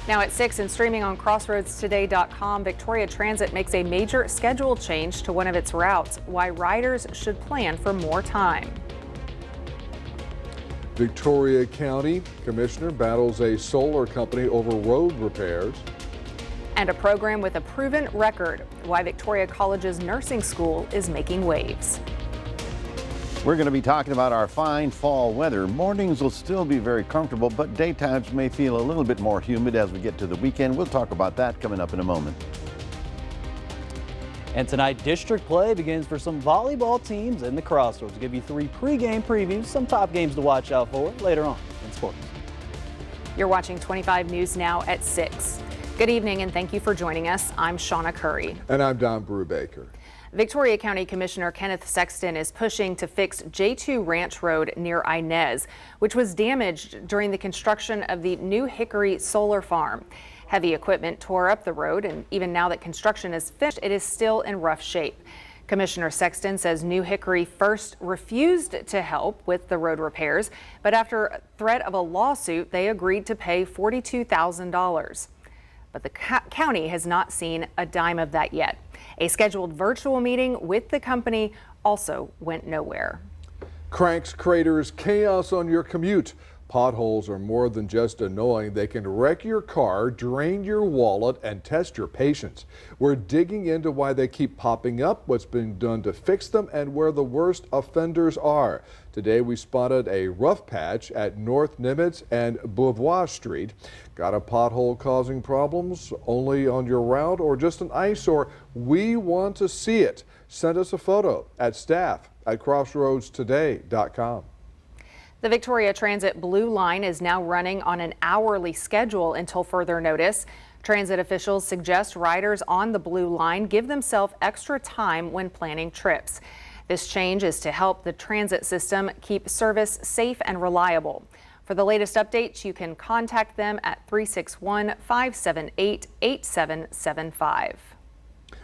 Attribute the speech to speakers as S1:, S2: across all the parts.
S1: Now at 6 and streaming on crossroadstoday.com, Victoria Transit makes a major schedule change to one of its routes. Why riders should plan for more time.
S2: Victoria County Commissioner battles a solar company over road repairs.
S1: And a program with a proven record. Why Victoria College's nursing school is making waves.
S3: We're going to be talking about our fine fall weather. Mornings will still be very comfortable, but daytimes may feel a little bit more humid as we get to the weekend. We'll talk about that coming up in a moment.
S4: And tonight, district play begins for some volleyball teams in the Crossroads. We'll give you 3 pregame previews, some top games to watch out for later on in sports.
S1: You're watching 25 News Now at 6. Good evening and thank you for joining us. I'm Shauna Curry.
S2: And I'm Don Brubaker.
S1: Victoria County Commissioner Kenneth Sexton is pushing to fix J2 Ranch Road near Inez, which was damaged during the construction of the New Hickory Solar Farm. Heavy equipment tore up the road, and even now that construction is finished, it is still in rough shape. Commissioner Sexton says New Hickory first refused to help with the road repairs, but after threat of a lawsuit, they agreed to pay $42,000. But the county has not seen a dime of that yet. A scheduled virtual meeting with the company also went nowhere.
S2: Cranks, craters, chaos on your commute. Potholes are more than just annoying. They can wreck your car, drain your wallet, and test your patience. We're digging into why they keep popping up, what's being done to fix them, and where the worst offenders are. Today we spotted a rough patch at North Nimitz and Beauvoir Street. Got a pothole causing problems only on your route or just an eyesore? We want to see it. Send us a photo at staff@crossroadstoday.com.
S1: The Victoria Transit Blue Line is now running on an hourly schedule until further notice. Transit officials suggest riders on the Blue Line give themselves extra time when planning trips. This change is to help the transit system keep service safe and reliable. For the latest updates, you can contact them at 361-578-8775.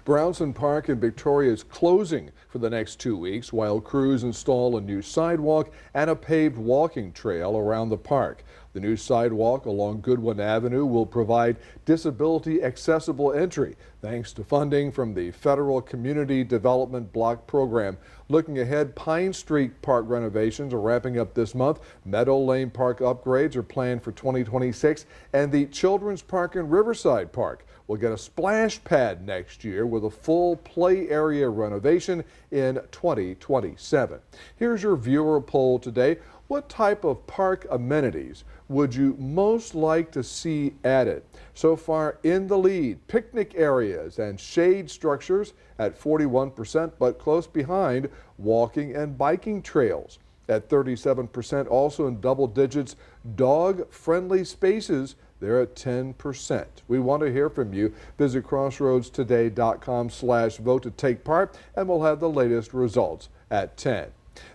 S2: Brownson Park in Victoria is closing for the next 2 weeks while crews install a new sidewalk and a paved walking trail around the park. The new sidewalk along Goodwin Avenue will provide disability accessible entry thanks to funding from the Federal Community Development Block Program. Looking ahead, Pine Street Park renovations are wrapping up this month. Meadow Lane Park upgrades are planned for 2026, and the Children's Park in Riverside Park will get a splash pad next year with a full play area renovation in 2027. Here's your viewer poll today. What type of park amenities would you most like to see added? So far in the lead, picnic areas and shade structures at 41%, but close behind, walking and biking trails at 37%. Also in double digits, dog-friendly spaces. They're at 10%. We want to hear from you. Visit crossroadstoday.com/vote to take part, and we'll have the latest results at 10.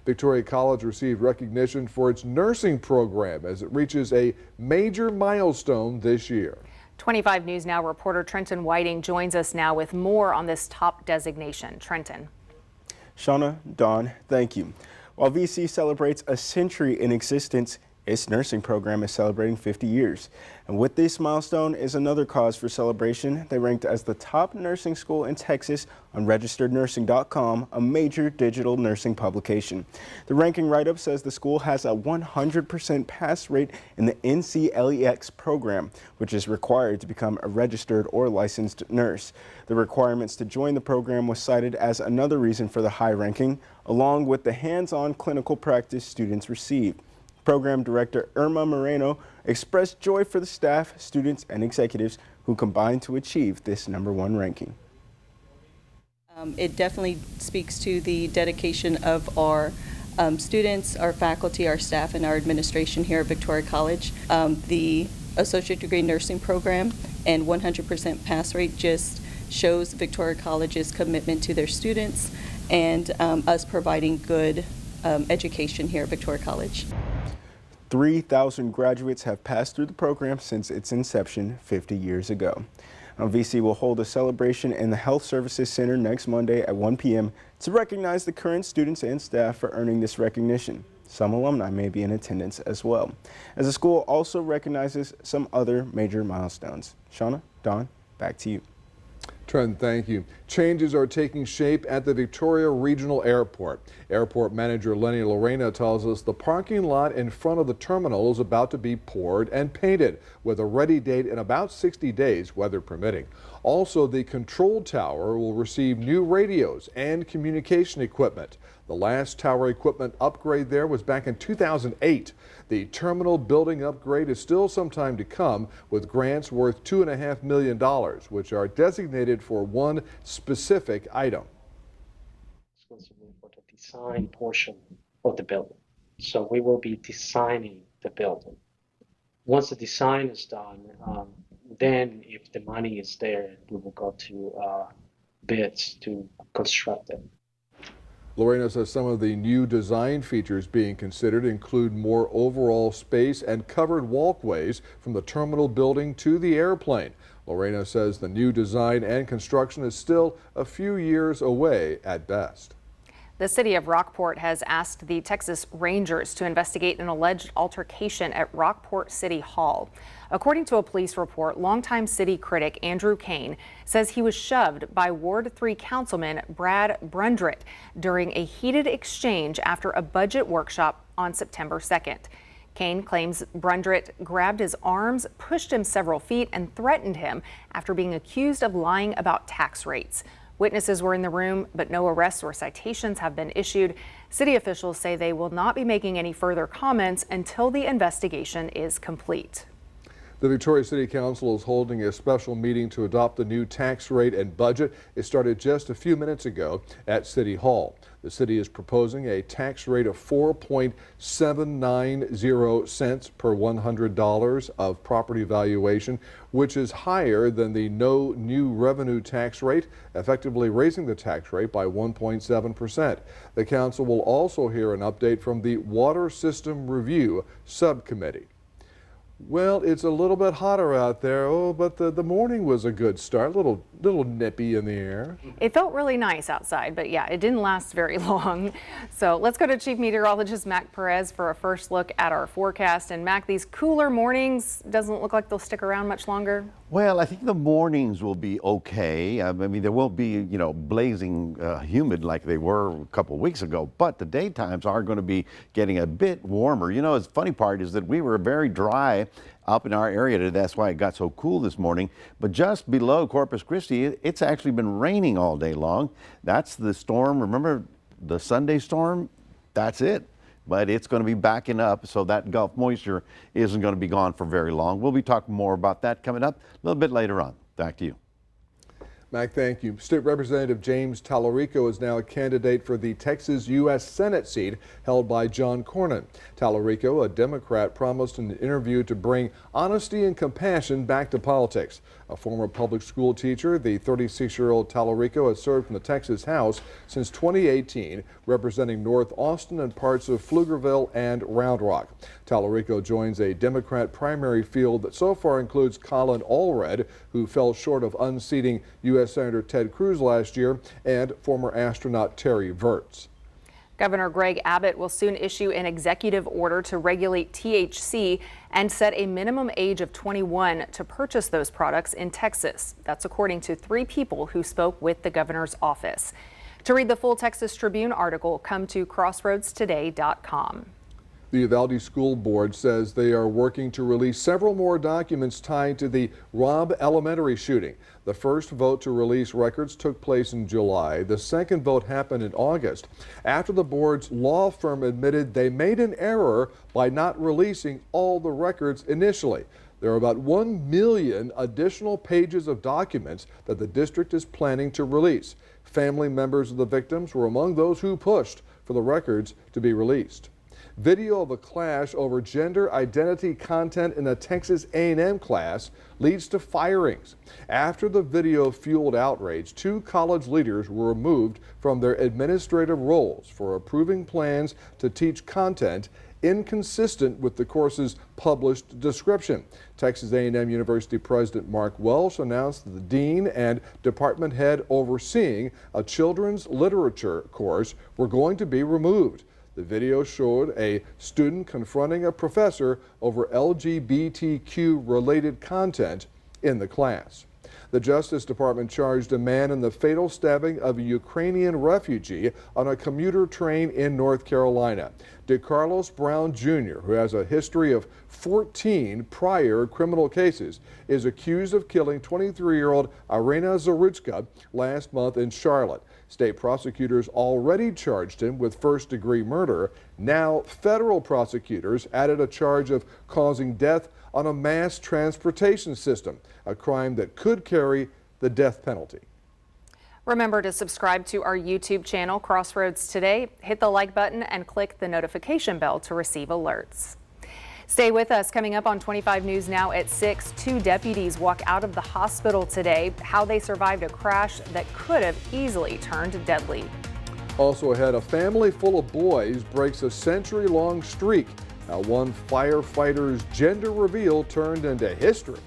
S2: Victoria College received recognition for its nursing program as it reaches a major milestone this year.
S1: 25 News Now reporter Trenton Whiting joins us now with more on this top designation. Trenton.
S5: Shauna, Dawn, thank you. While VC celebrates a century in existence, its nursing program is celebrating 50 years. And with this milestone is another cause for celebration. They ranked as the top nursing school in Texas on registerednursing.com, a major digital nursing publication. The ranking write-up says the school has a 100% pass rate in the NCLEX program, which is required to become a registered or licensed nurse. The requirements to join the program was cited as another reason for the high ranking, along with the hands-on clinical practice students receive. Program Director Irma Moreno expressed joy for the staff, students, and executives who combined to achieve this #1 ranking.
S6: It definitely speaks to the dedication of our students, our faculty, our staff, and our administration here at Victoria College. The Associate Degree Nursing Program and 100% pass rate just shows Victoria College's commitment to their students and us providing good education here at Victoria College.
S5: 3,000 graduates have passed through the program since its inception 50 years ago. VC will hold a celebration in the Health Services Center next Monday at 1 p.m. to recognize the current students and staff for earning this recognition. Some alumni may be in attendance as well, as the school also recognizes some other major milestones. Shauna, Don, back to you.
S2: Trent, thank you. Changes are taking shape at the Victoria Regional Airport. Airport manager Lenny Lorena tells us the parking lot in front of the terminal is about to be poured and painted with a ready date in about 60 days, weather permitting. Also, the control tower will receive new radios and communication equipment. The last tower equipment upgrade there was back in 2008. The terminal building upgrade is still some time to come, with grants worth $2.5 million, which are designated for one specific item.
S7: Exclusively for the design portion of the building. So we will be designing the building. Once the design is done, then if the money is there, we will go to bids to construct it.
S2: Lorena says some of the new design features being considered include more overall space and covered walkways from the terminal building to the airplane. Lorena says the new design and construction is still a few years away at best.
S1: The city of Rockport has asked the Texas Rangers to investigate an alleged altercation at Rockport City Hall. According to a police report, longtime city critic Andrew Kane says he was shoved by Ward 3 Councilman Brad Brundrett during a heated exchange after a budget workshop on September 2nd. Kane claims Brundrett grabbed his arms, pushed him several feet, and threatened him after being accused of lying about tax rates. Witnesses were in the room, but no arrests or citations have been issued. City officials say they will not be making any further comments until the investigation is complete.
S2: The Victoria City Council is holding a special meeting to adopt the new tax rate and budget. It started just a few minutes ago at City Hall. The city is proposing a tax rate of 4.790 cents per $100 of property valuation, which is higher than the no new revenue tax rate, effectively raising the tax rate by 1.7%. The council will also hear an update from the Water System Review Subcommittee. Well, it's a little bit hotter out there, but the morning was a good start, little nippy in the air.
S1: It felt really nice outside, but yeah, it didn't last very long. So let's go to Chief Meteorologist Mac Perez for a first look at our forecast. And Mac, these cooler mornings doesn't look like they'll stick around much longer.
S3: Well, I think the mornings will be okay. I mean, there won't be, blazing humid like they were a couple of weeks ago, but the daytimes are going to be getting a bit warmer. The funny part is that we were very dry up in our area today. That's why it got so cool this morning. But just below Corpus Christi, it's actually been raining all day long. That's the storm. Remember the Sunday storm? That's it. But it's going to be backing up, so that Gulf moisture isn't going to be gone for very long. We'll be talking more about that coming up a little bit later on. Back to you.
S2: Mac, thank you. State Representative James Tallarico is now a candidate for the Texas U.S. Senate seat held by John Cornyn. Tallarico, a Democrat, promised in an interview to bring honesty and compassion back to politics. A former public school teacher, the 36-year-old Tallarico has served in the Texas House since 2018, representing North Austin and parts of Pflugerville and Round Rock. Tallarico joins a Democrat primary field that so far includes Colin Allred, who fell short of unseating U.S. Senator Ted Cruz last year, and former astronaut Terry Virts.
S1: Governor Greg Abbott will soon issue an executive order to regulate THC and set a minimum age of 21 to purchase those products in Texas. That's according to 3 people who spoke with the governor's office. To read the full Texas Tribune article, come to crossroadstoday.com. The Uvalde School Board says they are working to release several more documents tied to the Robb Elementary shooting. The first vote to release records took place in July. The second vote happened in August after the board's law firm admitted they made an error by not releasing all the records initially. There are about 1 million additional pages of documents that the district is planning to release. Family members of the victims were among those who pushed for the records to be released. Video of a clash over gender identity content in a Texas A&M class leads to firings. After the video fueled outrage, 2 college leaders were removed from their administrative roles for approving plans to teach content inconsistent with the course's published description. Texas A&M University President Mark Welsh announced that the dean and department head overseeing a children's literature course were going to be removed.
S2: The video showed a student confronting a professor over LGBTQ-related content in the class. The Justice Department charged a man in the fatal stabbing of a Ukrainian refugee on a commuter train in North Carolina. DeCarlos Brown Jr., who has a history of 14 prior criminal cases, is accused of killing 23-year-old Irina Zaruchka last month in Charlotte. State prosecutors already charged him with first-degree murder. Now, federal prosecutors added a charge of causing death on a mass transportation system, a crime that could carry the death penalty.
S1: Remember to subscribe to our YouTube channel, Crossroads Today. Hit the like button and click the notification bell to receive alerts. Stay with us. Coming up on 25 News Now at 6, 2 deputies walk out of the hospital today. How they survived a crash that could have easily turned deadly.
S2: Also ahead, a family full of boys breaks a century-long streak. How one firefighter's gender reveal turned into history.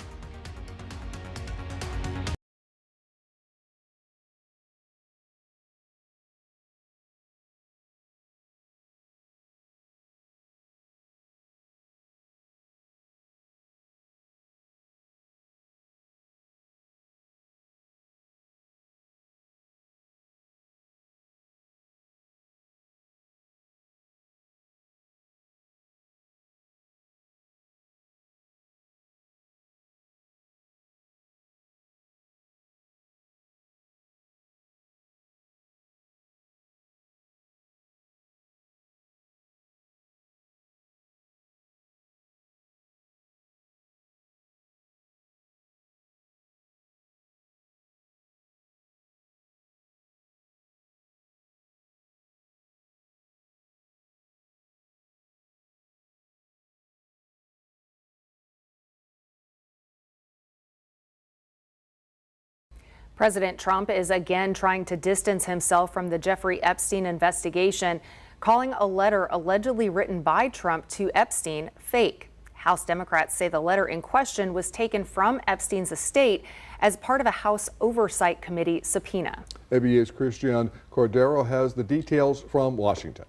S1: President Trump is again trying to distance himself from the Jeffrey Epstein investigation, calling a letter allegedly written by Trump to Epstein fake. House Democrats say the letter in question was taken from Epstein's estate as part of a House Oversight Committee subpoena.
S2: ABA's Christian Cordero has the details from Washington.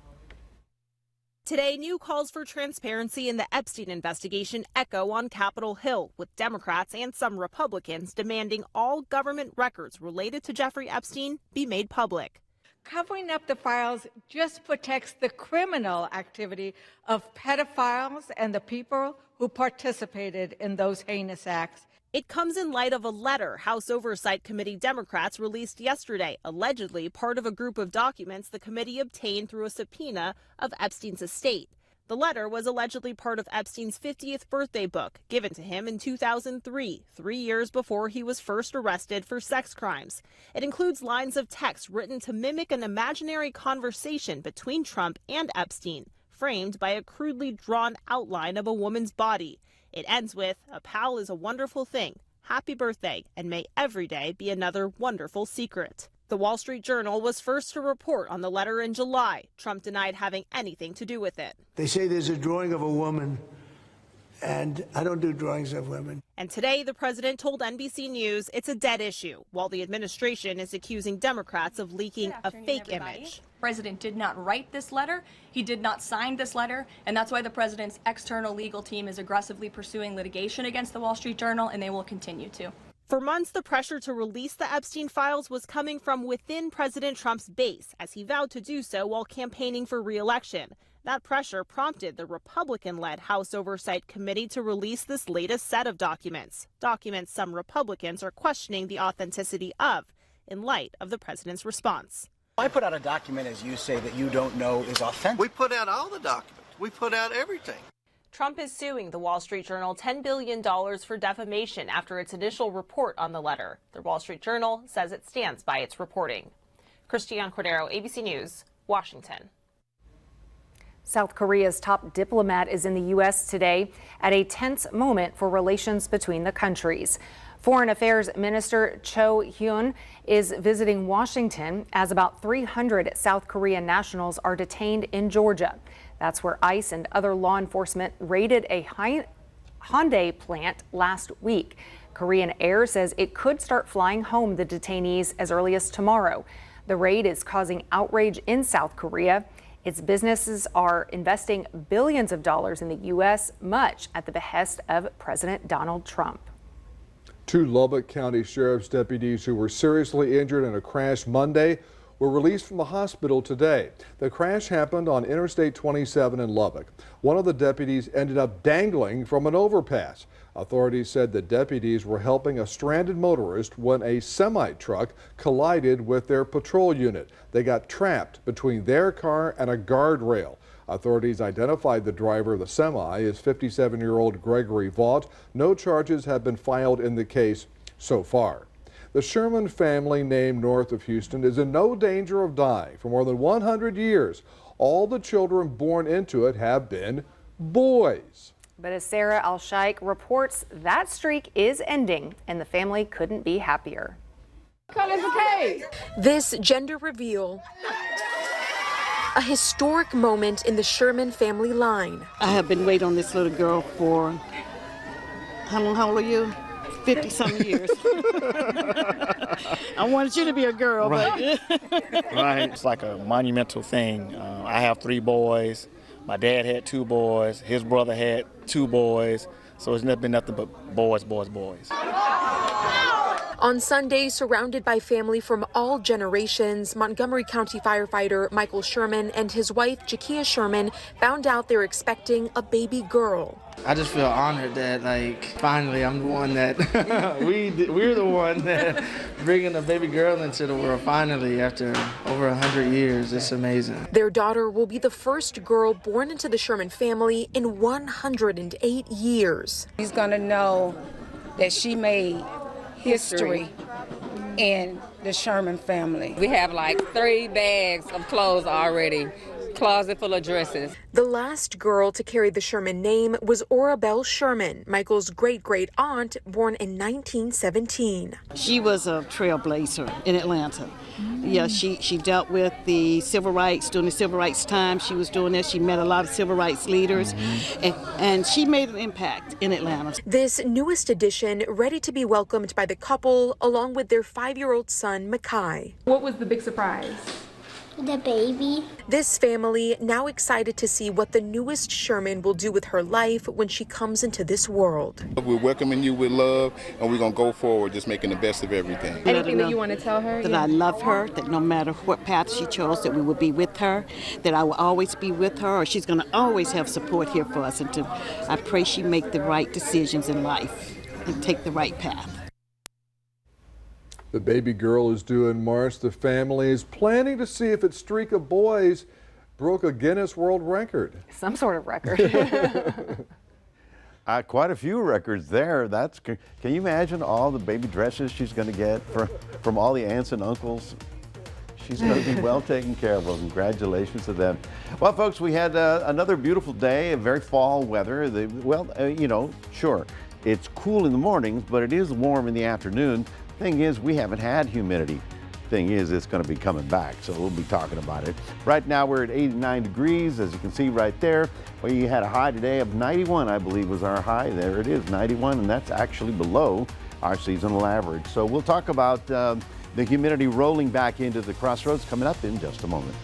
S8: Today, new calls for transparency in the Epstein investigation echo on Capitol Hill, with Democrats and some Republicans demanding all government records related to Jeffrey Epstein be made public.
S9: Covering up the files just protects the criminal activity of pedophiles and the people who participated in those heinous acts.
S8: It comes in light of a letter House Oversight Committee Democrats released yesterday, allegedly part of a group of documents the committee obtained through a subpoena of Epstein's estate. The letter was allegedly part of Epstein's 50th birthday book, given to him in 2003, 3 years before he was first arrested for sex crimes. It includes lines of text written to mimic an imaginary conversation between Trump and Epstein, framed by a crudely drawn outline of a woman's body. It ends with, "A pal is a wonderful thing. Happy birthday, and may every day be another wonderful secret." The Wall Street Journal was first to report on the letter in July. Trump denied having anything to do with it.
S10: They say there's a drawing of a woman, and I don't do drawings of women.
S8: And today, the president told NBC News it's a dead issue, while the administration is accusing Democrats of leaking a fake image.
S11: The president did not write this letter. He did not sign this letter. And that's why the president's external legal team is aggressively pursuing litigation against the Wall Street Journal, and they will continue to.
S8: For months, the pressure to release the Epstein files was coming from within President Trump's base, as he vowed to do so while campaigning for re-election. That pressure prompted the Republican-led House Oversight Committee to release this latest set of documents some Republicans are questioning the authenticity of, in light of the president's response.
S12: I put out a document, as you say, that you don't know is authentic.
S13: We put out all the documents. We put out everything.
S8: Trump is suing the Wall Street Journal $10 billion for defamation after its initial report on the letter. The Wall Street Journal says it stands by its reporting. Christian Cordero, ABC News, Washington.
S1: South Korea's top diplomat is in the U.S. today at a tense moment for relations between the countries. Foreign Affairs Minister Cho Hyun is visiting Washington as about 300 South Korean nationals are detained in Georgia. That's where ICE and other law enforcement raided a Hyundai plant last week. Korean Air says it could start flying home the detainees as early as tomorrow. The raid is causing outrage in South Korea. Its businesses are investing billions of dollars in the U.S., much at the behest of President Donald Trump.
S2: 2 Lubbock County Sheriff's deputies who were seriously injured in a crash Monday were released from the hospital today. The crash happened on Interstate 27 in Lubbock. One of the deputies ended up dangling from an overpass. Authorities said the deputies were helping a stranded motorist when a semi-truck collided with their patrol unit. They got trapped between their car and a guardrail. Authorities identified the driver of the semi as 57-year-old Gregory Vaught. No charges have been filed in the case so far. The Sherman family, named north of Houston, is in no danger of dying for more than 100 years. All the children born into it have been boys.
S1: But as Sarah Al-Shaikh reports, that streak is ending, and the family couldn't be happier.
S14: This gender reveal, a historic moment in the Sherman family line.
S15: I have been waiting on this little girl for, how old are you? 50-some years. I wanted you to be a girl,
S16: right.
S15: but...
S16: Right. It's like a monumental thing. I have 3 boys. My dad had 2 boys. His brother had 2 boys. So it's been nothing but boys, boys, boys.
S14: On Sunday, surrounded by family from all generations, Montgomery County firefighter Michael Sherman and his wife, Jakia Sherman, found out they're expecting a baby girl.
S17: I just feel honored that, finally I'm the one that, we're the one that bringing a baby girl into the world, finally, after over 100 years. It's amazing.
S14: Their daughter will be the first girl born into the Sherman family in 108 years.
S18: He's gonna know that she made history in the Sherman family.
S19: We have 3 bags of clothes already, closet full of dresses.
S14: The last girl to carry the Sherman name was Orabelle Sherman, Michael's great-great-aunt, born in 1917.
S15: She was a trailblazer in Atlanta. Yeah, she dealt with the civil rights, during the civil rights time. She was doing this. She met a lot of civil rights leaders, and she made an impact in Atlanta.
S14: This newest addition ready to be welcomed by the couple, along with their 5-year-old son, Makai.
S20: What was the big surprise?
S14: The baby. This family now excited to see what the newest Sherman will do with her life when she comes into this world.
S21: We're welcoming you with love, and we're going to go forward just making the best of everything.
S20: Anything that you want to tell her?
S15: That I love her, that no matter what path she chose, that we will be with her, that I will always be with her, or she's going to always have support here for us. And I pray she make the right decisions in life and take the right path.
S2: The baby girl is due in March. The family is planning to see if its streak of boys broke a Guinness World Record.
S1: Some sort of record.
S3: Quite a few records there. Can you imagine all the baby dresses she's going to get from all the aunts and uncles? She's going to be well taken care of. Well, congratulations to them. Well, folks, we had another beautiful day, very fall weather. Sure, it's cool in the mornings, but it is warm in the afternoon. Thing is, we haven't had humidity. Thing is, it's going to be coming back, so we'll be talking about it. Right now, we're at 89 degrees, as you can see right there. We had a high today of 91, I believe, was our high. There it is, 91, and that's actually below our seasonal average. So we'll talk about the humidity rolling back into the crossroads coming up in just a moment.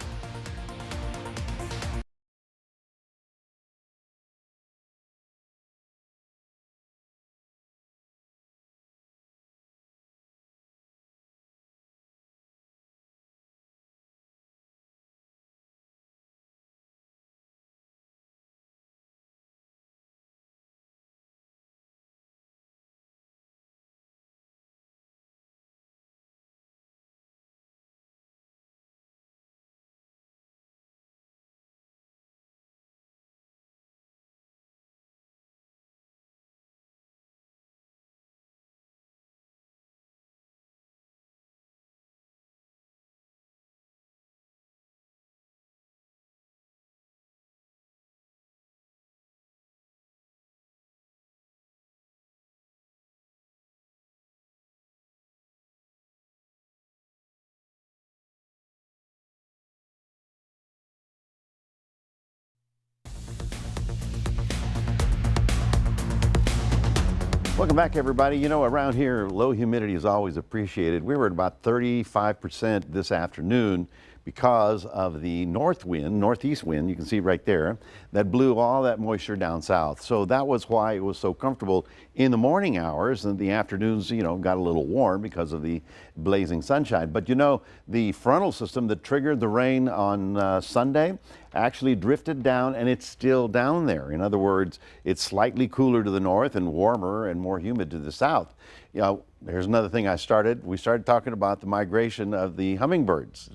S3: Welcome back, everybody. You know, around here, low humidity is always appreciated. We were at about 35% this afternoon, because of the northeast wind, you can see right there, that blew all that moisture down south. So that was why it was so comfortable in the morning hours, and the afternoons, you know, got a little warm because of the blazing sunshine. But you know, the frontal system that triggered the rain on Sunday actually drifted down, and it's still down there. In other words, it's slightly cooler to the north and warmer and more humid to the south. You know, here's another thing we started talking about the migration of the hummingbirds.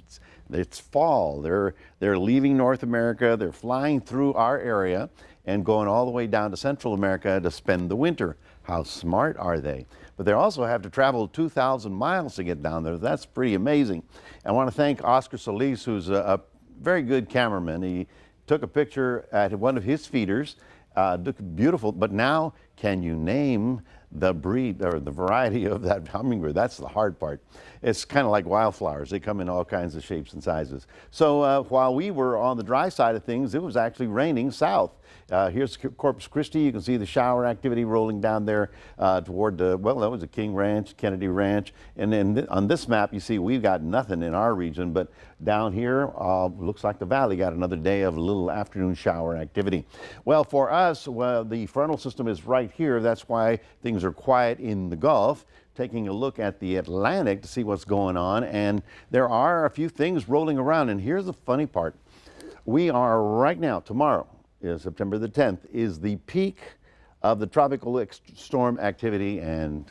S3: It's fall. They're leaving North America. They're flying through our area and going all the way down to Central America to spend the winter. How smart are they? But they also have to travel 2,000 miles to get down there. That's pretty amazing. I want to thank Oscar Solis, who's a very good cameraman. He took a picture at one of his feeders. Beautiful, but now can you name the breed or the variety of that hummingbird? That's the hard part. It's kind of like wildflowers. They come in all kinds of shapes and sizes. So while we were on the dry side of things, it was actually raining south. Here's Corpus Christi. You can see the shower activity rolling down there toward the, well, that was a King Ranch, Kennedy Ranch. And then on this map, you see we've got nothing in our region, but down here, looks like the valley got another day of little afternoon shower activity. Well, for us, the frontal system is right here. That's why things are quiet in the Gulf. Taking a look at the Atlantic to see what's going on, and there are a few things rolling around. And here's the funny part. We are right now, tomorrow, September the 10th, is the peak of the tropical storm activity, and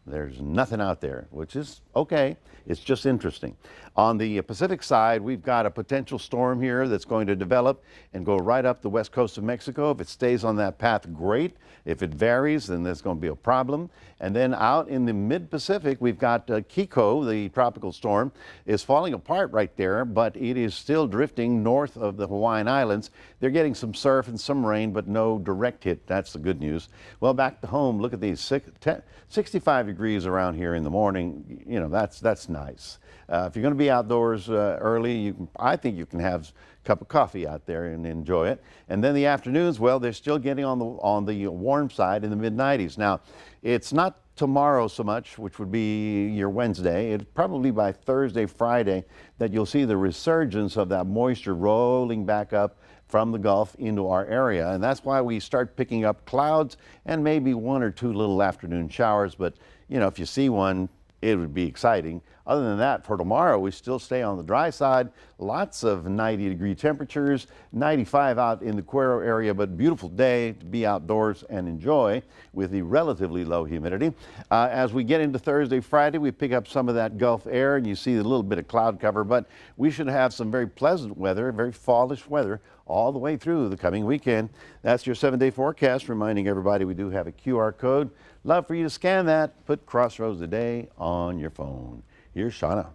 S3: there's nothing out there, which is okay. It's just interesting. On the Pacific side, we've got a potential storm here that's going to develop and go right up the west coast of Mexico. If it stays on that path, great. If it varies, then there's going to be a problem. And then out in the mid-Pacific, we've got Kiko, the tropical storm, is falling apart right there, but it is still drifting north of the Hawaiian Islands. They're getting some surf and some rain, but no direct hit. That's the good news. Well, back to home, look at these 65 degrees around here in the morning. You know, that's nice. If you're going to be outdoors early, I think you can have a cup of coffee out there and enjoy it. And then the afternoons, well, they're still getting on the warm side in the mid-90s. Now, it's not tomorrow so much, which would be your Wednesday. It's probably by Thursday, Friday that you'll see the resurgence of that moisture rolling back up from the Gulf into our area. And that's why we start picking up clouds and maybe one or two little afternoon showers. But, you know, if you see one, it would be exciting. Other than that, for tomorrow, we still stay on the dry side. Lots of 90-degree temperatures, 95 out in the Cuero area, but beautiful day to be outdoors and enjoy with the relatively low humidity. As we get into Thursday, Friday, we pick up some of that Gulf air, and you see a little bit of cloud cover, but we should have some very pleasant weather, very fallish weather all the way through the coming weekend. That's your 7-day forecast, reminding everybody we do have a QR code. Love for you to scan that. Put Crossroads Today on your phone. Here's Shauna.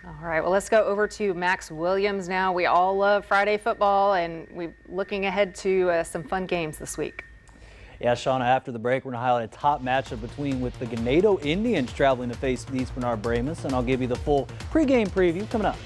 S1: All right, well, let's go over to Max Williams now. We all love Friday football, and we're looking ahead to some fun games this week.
S4: Yeah, Shauna, after the break, we're going to highlight a top matchup with the Ganado Indians traveling to face the East Bernard Brahmas, and I'll give you the full pregame preview coming up.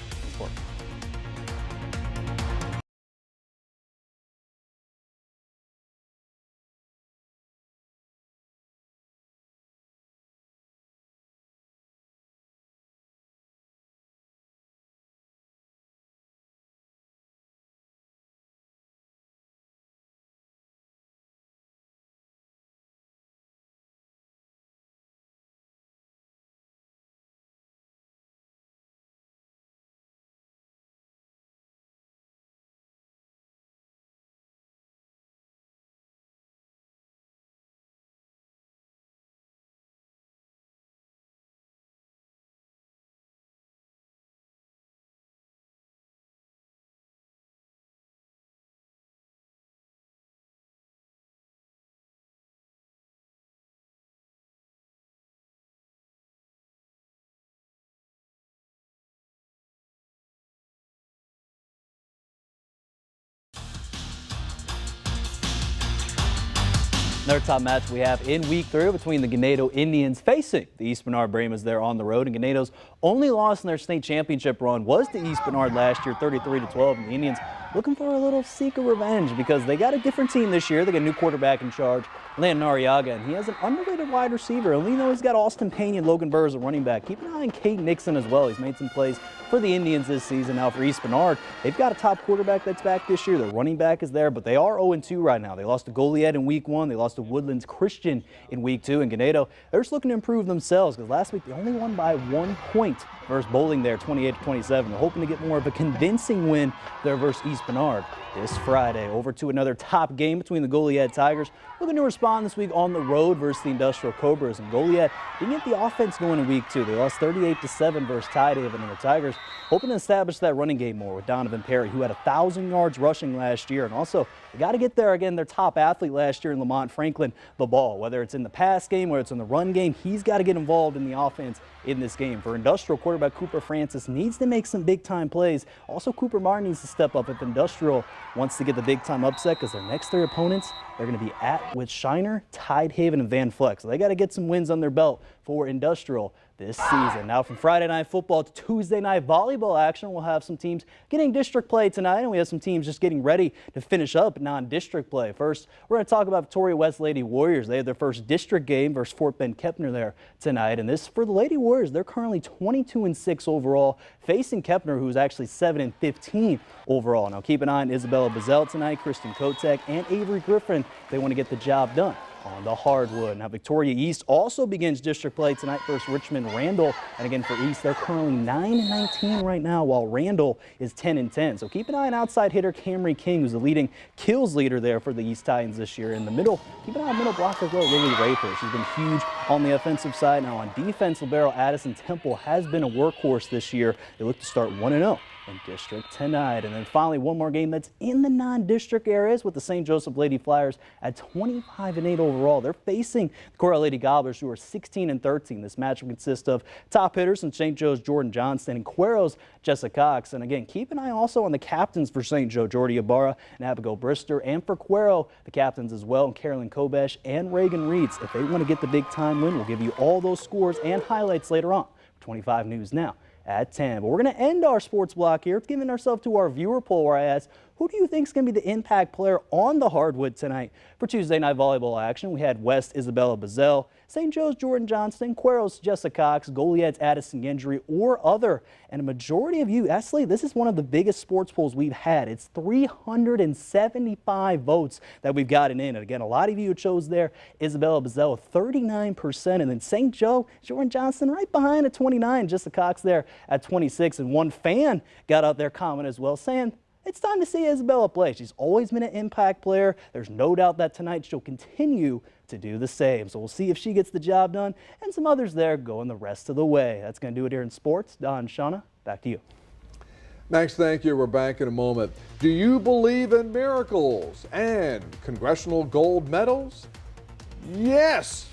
S4: Another top match we have in week 3 between the Ganado Indians facing the East Bernard Brahmas there on the road. And Ganado's only loss in their state championship run was to East Bernard last year, 33-12. And the Indians looking for a little seek of revenge because they got a different team this year. They got a new quarterback in charge, Landon Arriaga, and he has an underrated wide receiver. And we know he's got Austin Payne and Logan Burr as a running back. Keep an eye on Kate Nixon as well. He's made some plays for the Indians this season. Now for East Bernard, they've got a top quarterback that's back this year. Their running back is there, but they are 0-2 right now. They lost to Goliad in week 1. They lost to Woodlands Christian in week 2. And Ganado, they're just looking to improve themselves because last week they only won by 1 point versus Bowling there, 28-27. They're hoping to get more of a convincing win there versus East Bernard this Friday. Over to another top game between the Goliad Tigers, looking to respond this week on the road versus the Industrial Cobras. And Goliad didn't get the offense going in week 2. They lost 38-7 versus Tidehaven, and the Tigers hoping to establish that running game more with Donovan Perry, who had 1,000 yards rushing last year. And also, they got to get there again, their top athlete last year in Lamont Franklin, the ball. Whether it's in the pass game, whether it's in the run game, he's got to get involved in the offense in this game. For Industrial, quarterback Cooper Francis needs to make some big-time plays. Also, Cooper Martin needs to step up if Industrial wants to get the big-time upset, because their next 3 opponents, they're going to be at with Shiner, Tidehaven, and Van Fleck. So they got to get some wins on their belt for Industrial this season. Now from Friday Night Football to Tuesday Night Volleyball action, we'll have some teams getting district play tonight, and we have some teams just getting ready to finish up non-district play. First, we're going to talk about Victoria West Lady Warriors. They had their first district game versus Fort Bend Kepner there tonight, and this for the Lady Warriors, they're currently 22-6 overall, facing Kepner, who's actually 7-15 overall. Now keep an eye on Isabella Bazell tonight, Kristen Kotek, and Avery Griffin. They want to get the job done on the hardwood. Now Victoria East also begins district play tonight versus Richmond Randall. And again for East, they're currently 9-19 right now, while Randall is 10-10. So keep an eye on outside hitter Camry King, who's the leading kills leader there for the East Titans this year. In the middle, keep an eye on middle block as well, Lily Raper. She's been huge on the offensive side. Now on defense, libero Addison Temple has been a workhorse this year. They look to start 1-0 in district tonight. And then finally, one more game that's in the non-district areas with the St. Joseph Lady Flyers at 25-8 overall. They're facing the Coral Lady Gobblers, who are 16-13. This match will consist of top hitters in St. Joe's Jordan Johnston and Cuero's Jessica Cox. And again, keep an eye also on the captains for St. Joe, Jordy Ibarra and Abigail Brister, and for Cuero, the captains as well, Carolyn Kobesh and Reagan Reeds. If they want to get the big time win, we'll give you all those scores and highlights later on. 25 News Now at 10. But we're going to end our sports block here, giving ourselves to our viewer poll, where I asked, who do you think is going to be the impact player on the hardwood tonight? For Tuesday Night Volleyball action, we had West Isabella Bazell, St. Joe's Jordan Johnston, Cuero's Jessica Cox, Goliad's Addison Gendry, or other. And a majority of you, actually, this is one of the biggest sports polls we've had. It's 375 votes that we've gotten in. And again, a lot of you chose there Isabella Bazell, 39%. And then St. Joe, Jordan Johnston right behind at 29, Jessica Cox there at 26. And one fan got out there comment as well, saying, it's time to see Isabella play. She's always been an impact player. There's no doubt that tonight she'll continue to do the same. So we'll see if she gets the job done, and some others there going the rest of the way. That's going to do it here in sports. Don, Shauna, back to you.
S2: Max, thank you. We're back in a moment. Do you believe in miracles and congressional gold medals? Yes.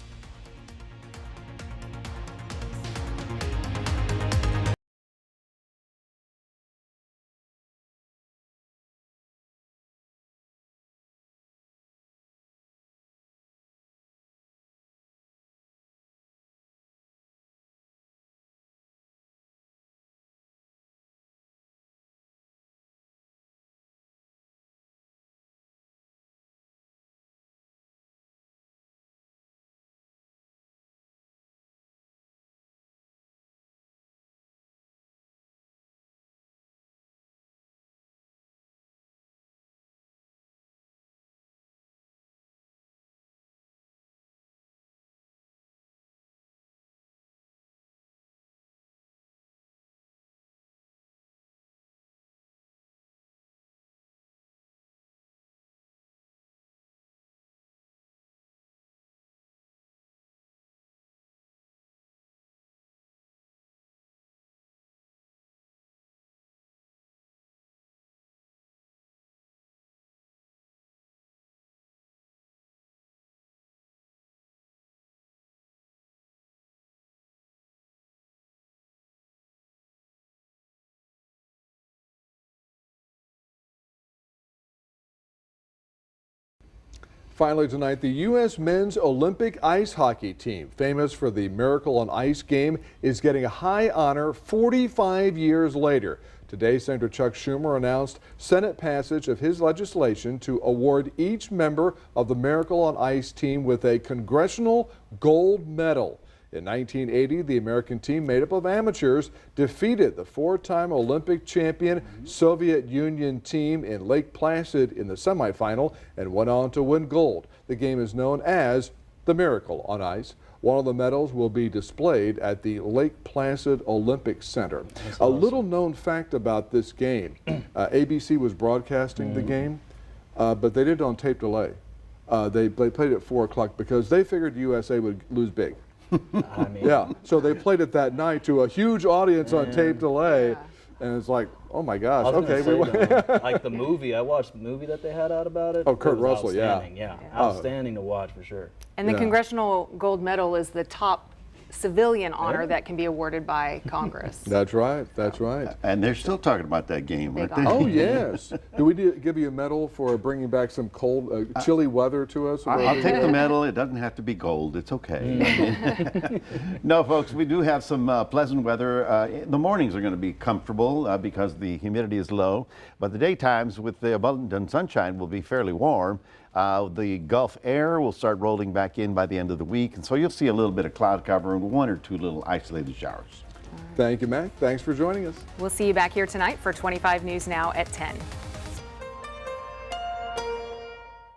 S2: Finally tonight, the U.S. men's Olympic ice hockey team, famous for the Miracle on Ice game, is getting a high honor 45 years later. Today, Senator Chuck Schumer announced Senate passage of his legislation to award each member of the Miracle on Ice team with a Congressional Gold Medal. In 1980, the American team made up of amateurs defeated the 4-time Olympic champion Soviet Union team in Lake Placid in the semifinal and went on to win gold. The game is known as the Miracle on Ice. One of the medals will be displayed at the Lake Placid Olympic Center. A little known fact about this game, ABC was broadcasting the game, but they did it on tape delay. They played it at 4 o'clock because they figured USA would lose big. Yeah, so they played it that night to a huge audience on tape delay, and it's like, oh my gosh, okay.
S4: Like the movie, I watched the movie that they had out about it.
S2: Oh, Kurt
S4: It was
S2: Russell, yeah.
S4: outstanding, outstanding to watch for sure.
S1: And the Congressional Gold Medal is the top civilian honor that can be awarded by Congress.
S2: That's right, that's right.
S3: And they're still talking about that game, aren't they?
S2: Oh, yes. Do we give you a medal for bringing back some cold, chilly weather to us?
S3: I'll take the medal. It doesn't have to be gold. It's okay. No, folks, we do have some pleasant weather. The mornings are going to be comfortable because the humidity is low, but the daytimes with the abundant sunshine will be fairly warm. The Gulf air will start rolling back in by the end of the week, and so you'll see a little bit of cloud cover and 1 or 2 little isolated showers.
S2: Thank you, Mac. Thanks for joining us.
S1: We'll see you back here tonight for 25 News Now at 10.